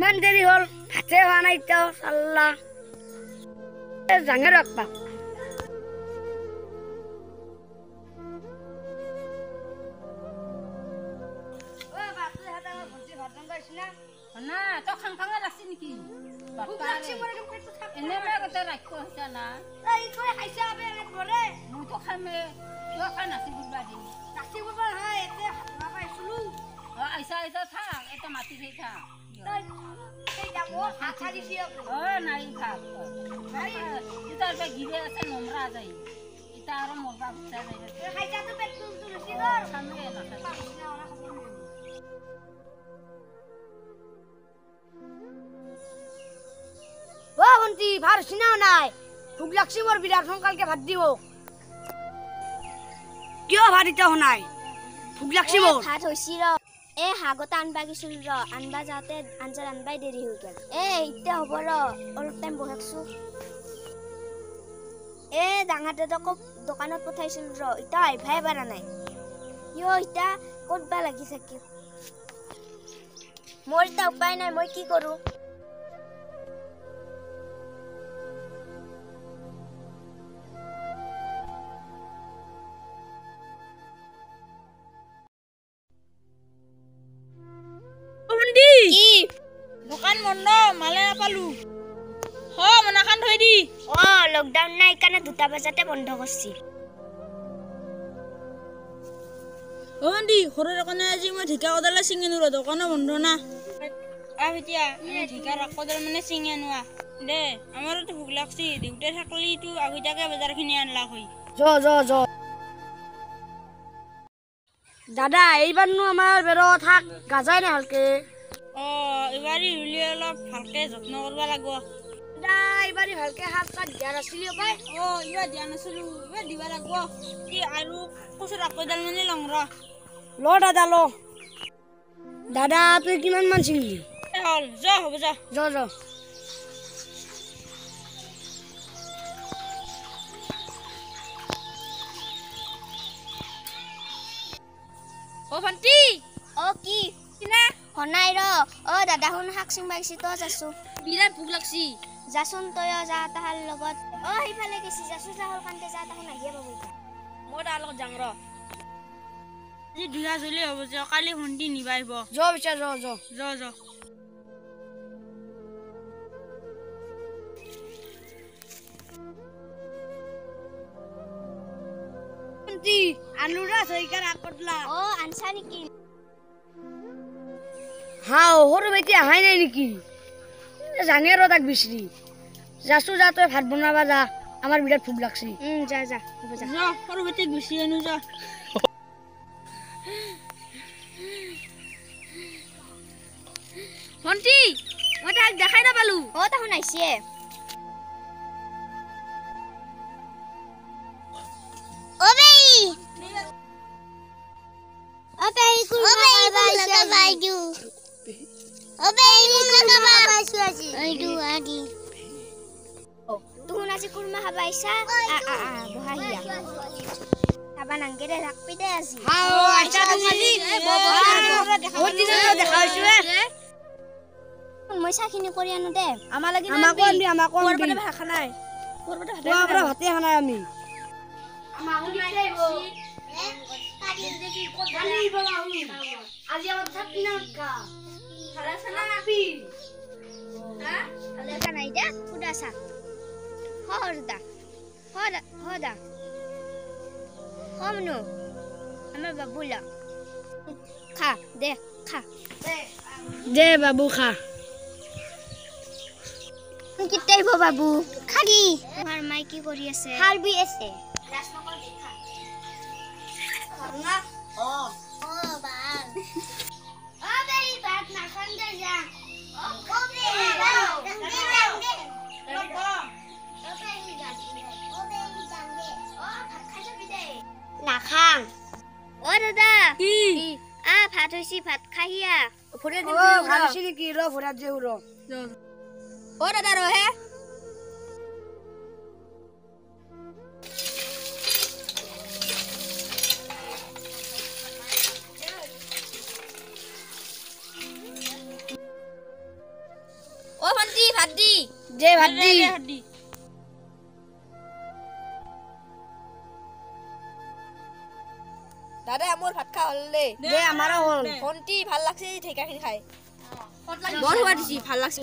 মান দেৰি হল ভাতে হোৱা নাই তো চাল্লা জাঙে ৰাখবা ও বাপু হাতে ভজি ভাতন গাইছিনা না তো খাং লাগছি নেকি লাগছি মরে কেমন থাক এনে মে কত রাখো হইছা না এই কই খাইছা আবে পরে মই তো খামে তো খাই নাছি বুবাদি কাছি বল হয় এতে না পাইছলু আইসা থাক এটা মাটি খাই থাক এই যাব হাত দিছি নাই থাক নাই ইতার বে গিরে আছে নোংরা যাই ইতা আর মরবা বুঝা যাই খাইছা তো পেট তুলছি ধর খামে না ও বন্তি ভার সিনাও নাই ভুক লাগছি মোর বিরাট সংকালকে ভাত দিব কিয় ভাত দিতে নাই ভুক লাগছি মোর ভাত হইছি ৰ এ হাগত আনবা গিছিল ৰ আনবা যাওঁতে আঞ্জাৰ আনবাই দেৰি হৈ গ'ল এতিয়া হ'ব ৰ অলপ টাইম বহাকছো ডাঙৰ দাদাক দোকানত পঠাইছিল ৰ এতিয়া আহিবাই পাৰা নাই ইয় এতিয়া ক'তবা লাগি থাকে মোৰ এতিয়া উপায় নাই মই কি কৰোঁ দোকান বন্ধ মালে নাপালো মনাখান থৈ দি লকডাউন নাই কাৰণে 2টা বজাতে বন্ধ কৰিছিল দি সৰু দোকানে আজি মই ঢেকা কদালে চিঙি নুৰ দোকানো বন্ধ না এতিয়া ঢেকা কদাল মানে চিঙি আনোৱা দে আমাৰতো ভোক লাগছি দেউতাই থাকলিতো আগতীয়াকে বজাৰখিনি আনলা হৈ জ দাদা এইবাৰনো আমাৰ বেৰ থাক গাজাই না ভালকে এবাৰি ৰুলি অলপ ভালকে যত্ন কৰিব লাগিব দাদা এইবাৰি ভালকে হাত কাট দিয়া নাছিলি পাই ইবাৰ দিয়া নাছিলো ইবাৰ দিব লাগিব কি আৰু কচুৰ আকৈডাল মানে লং ল দাদা ল দাদা তুই কিমান মান চিঙলি হল হ'ব জ ভণ্টি কি হনাই ৰ দাদা শুন শাক চিং বাইছি তই যাছো বিৰাট ভোক লাগছি যাচোন তই যা তাহাৰ লগত সেইফালে গেছি যাচোন চাহৰ কান্তে যা তাহোন আহিয়ে পাব এতিয়া মই তাৰ লগত যাং ৰ আজি দুয়া চলি হ'ব যে কালি ভণ্টি নিবা আহিব জ বিচা জ বন্তি আলুৰা সৈকাৰ আকটলা আনছা নেকি সৰু বেটি আহাই নাই নেকি জানে ৰ তাক বিচাৰি যাচো যা তই ভাত বনাবা যা আমাৰ বিৰাট ভোক লাগছি যা হ'ব যা সৰু বেটিক গুচি আনো যা ভণ্টি মই তাক দেখাই নাপালো তাহোন আহিছে tuhun asi kurma habaisa bohahia taban angere rakpi de asi acha tungali মই চাখিনি কৰি আনো দে আমাকো ভাত নাই ভাতে খানাই আমি আজি আমার থাকি না কা খালা খানা নাবি খালা নাই দে কুদাসা হদা কমনো আমার বাবুলা খা দে বাবু খা কিতাই বাবু খালি তোমার মাই কি কৰি আছে হাল বি আছে নাখাং দাদা ভাত হৈছি ভাত খাহিয়া ভাবিছি নেকি ৰ ভৰাত যে দাদা ৰহে অ ভণ্টি ভাত দি দে ভাত দি দি দাদা মোৰ ভাত খা হ'ল দে দে আমাৰো হ'ল ভণ্টি ভাল লাগছে ঢেকাখিনি খাই বৰ সোৱাদ দিছি ভাল লাগছে